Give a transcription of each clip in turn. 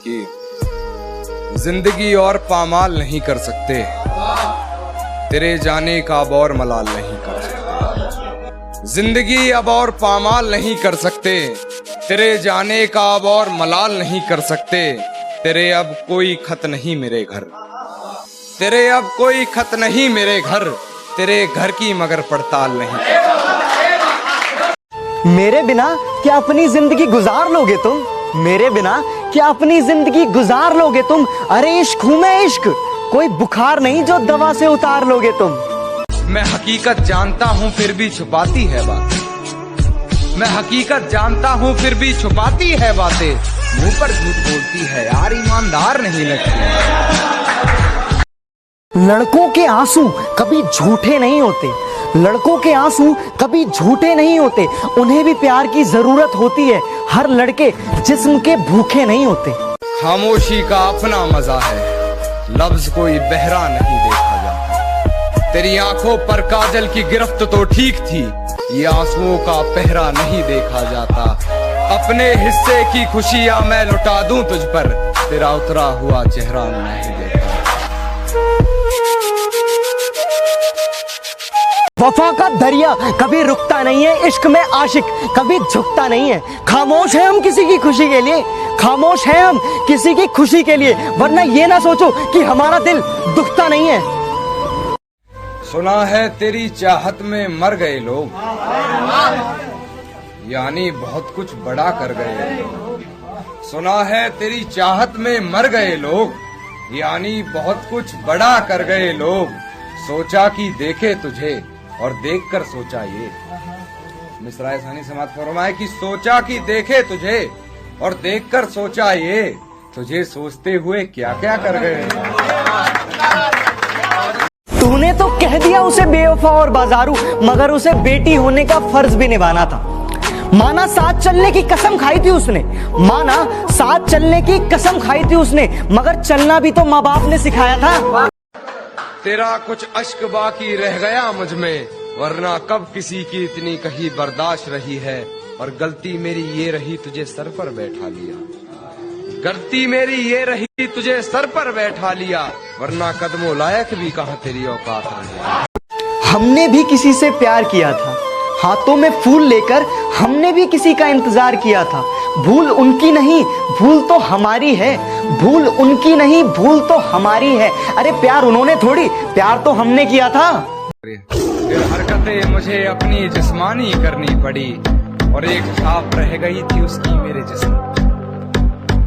कि जिंदगी और पामाल नहीं कर सकते, तेरे जाने का अब और मलाल नहीं कर सकते। जिंदगी अब और पामाल नहीं कर सकते, तेरे जाने का अब और मलाल नहीं कर सकते। तेरे अब कोई खत नहीं मेरे घर, तेरे अब कोई खत नहीं मेरे घर, तेरे घर की मगर पड़ताल नहीं। मेरे बिना क्या अपनी जिंदगी गुजार लोगे तुम? मेरे बिना क्या अपनी जिंदगी गुजार लोगे तुम? अरे इश्क हूं मैं, इश्क कोई बुखार नहीं जो दवा से उतार लोगे तुम। मैं हकीकत जानता हूँ फिर भी छुपाती है बातें, मैं हकीकत जानता हूँ फिर भी छुपाती है बातें। मुंह पर झूठ बोलती है यार, ईमानदार नहीं लगती। लड़कों के आंसू कभी झूठे नहीं होते, लड़कों के आंसू कभी झूठे नहीं होते। उन्हें भी प्यार की जरूरत होती है, हर लड़के जिस्म के भूखे नहीं होते। खामोशी का अपना मजा है, लफ्ज कोई बहरा नहीं देखा जाता। तेरी आंखों पर काजल की गिरफ्त तो ठीक थी, ये आंसुओं का पहरा नहीं देखा जाता। अपने हिस्से की खुशियां मैं लुटा दूं तुझ पर, तेरा उतरा हुआ चेहरा नहीं देखा। वफा का दरिया कभी रुकता नहीं है, इश्क में आशिक कभी झुकता नहीं है। खामोश है हम किसी की खुशी के लिए, खामोश है हम किसी की खुशी के लिए, वरना ये ना सोचो कि हमारा दिल दुखता नहीं है। सुना है तेरी चाहत में मर गए लोग, यानी बहुत कुछ बड़ा कर गए। सुना है तेरी चाहत में मर गए लोग, यानी बहुत कुछ बड़ा कर गए लोग। सोचा कि देखे तुझे और देखकर सोचा ये, मिसरा सानी समात फरमाए कि सोचा कि देखे तुझे और देखकर सोचा ये, तुझे सोचते हुए क्या क्या कर गए। तूने तो कह दिया उसे बेवफा और बाजारू, मगर उसे बेटी होने का फर्ज भी निभाना था। माना साथ चलने की कसम खाई थी उसने, माना साथ चलने की कसम खाई थी उसने, मगर चलना भी तो माँ बाप ने सिखाया था। तेरा कुछ अश्क बाकी रह गया मुझ में, वरना कब किसी की इतनी कही बर्दाश्त रही है। और गलती मेरी ये रही तुझे सर पर बैठा लिया, गलती मेरी ये रही तुझे सर पर बैठा लिया, वरना कदमों लायक भी कहाँ तेरी औकात रही। हमने भी किसी से प्यार किया था, हाथों में फूल लेकर हमने भी किसी का इंतजार किया था। भूल उनकी नहीं, भूल तो हमारी है, भूल उनकी नहीं, भूल तो हमारी है। अरे प्यार उन्होंने थोड़ी, प्यार तो हमने किया था। फिर हरकतें मुझे अपनी जिस्मानी करनी पड़ी, और एक छाप रह गई थी उसकी मेरे जिस्म,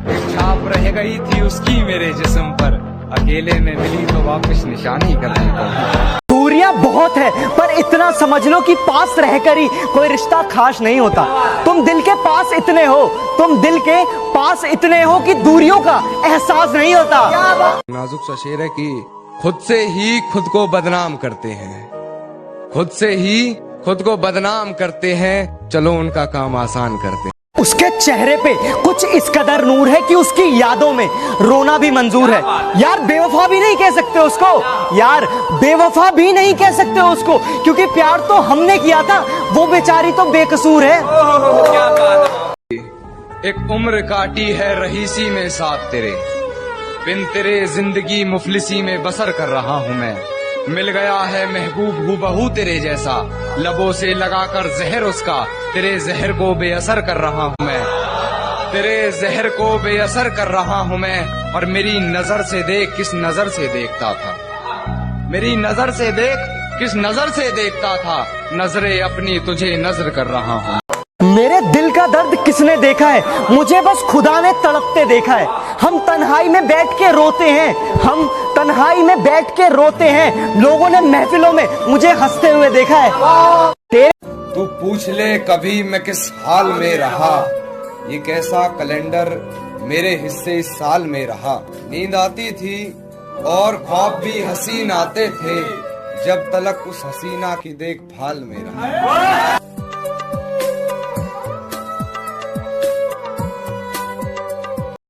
एक छाप रह गई थी उसकी मेरे जिस्म पर। अकेले में मिली तो वापस निशानी करनी पड़ी। दूरियां बहुत है, पर इतना समझ लो कि पास रहकर ही कोई रिश्ता खास नहीं होता। तुम दिल के पास इतने हो, तुम दिल के पास इतने हो कि दूरियों का एहसास नहीं होता। नाजुक सा शेर है कि खुद से ही खुद को बदनाम करते हैं, खुद से ही खुद को बदनाम करते हैं, चलो उनका काम आसान करते हैं। उसके चेहरे पे कुछ इस कदर नूर है कि उसकी यादों में रोना भी मंजूर है। यार बेवफा भी नहीं कह सकते उसको, यार बेवफा भी नहीं कह सकते उसको, क्योंकि प्यार तो हमने किया था, वो बेचारी तो बेकसूर है। एक उम्र काटी है रहीसी में साथ तेरे, बिन तेरे जिंदगी मुफलिसी में बसर कर रहा हूँ मैं। मिल गया है महबूब हूबहू तेरे जैसा, लबों से लगाकर जहर उसका, तेरे जहर को बेअसर कर रहा हूँ मैं, तेरे जहर को बेअसर कर रहा हूँ मैं। और मेरी नजर से देख किस नजर से देखता था, मेरी नजर से देख किस नजर से देखता था, नजरे अपनी तुझे नजर कर रहा हूँ। मेरे दिल का दर्द किसने देखा है, मुझे बस खुदा ने तड़पते देखा है। हम तन्हाई में बैठ के रोते हैं, हम तन्हाई में बैठ के रोते हैं, लोगों ने महफिलों में मुझे हंसते हुए देखा है। तू पूछ ले कभी मैं किस हाल में रहा, ये कैसा कैलेंडर मेरे हिस्से इस साल में रहा। नींद आती थी और ख्वाब भी हसीन आते थे, जब तलक उस हसीना की देखभाल में रहा।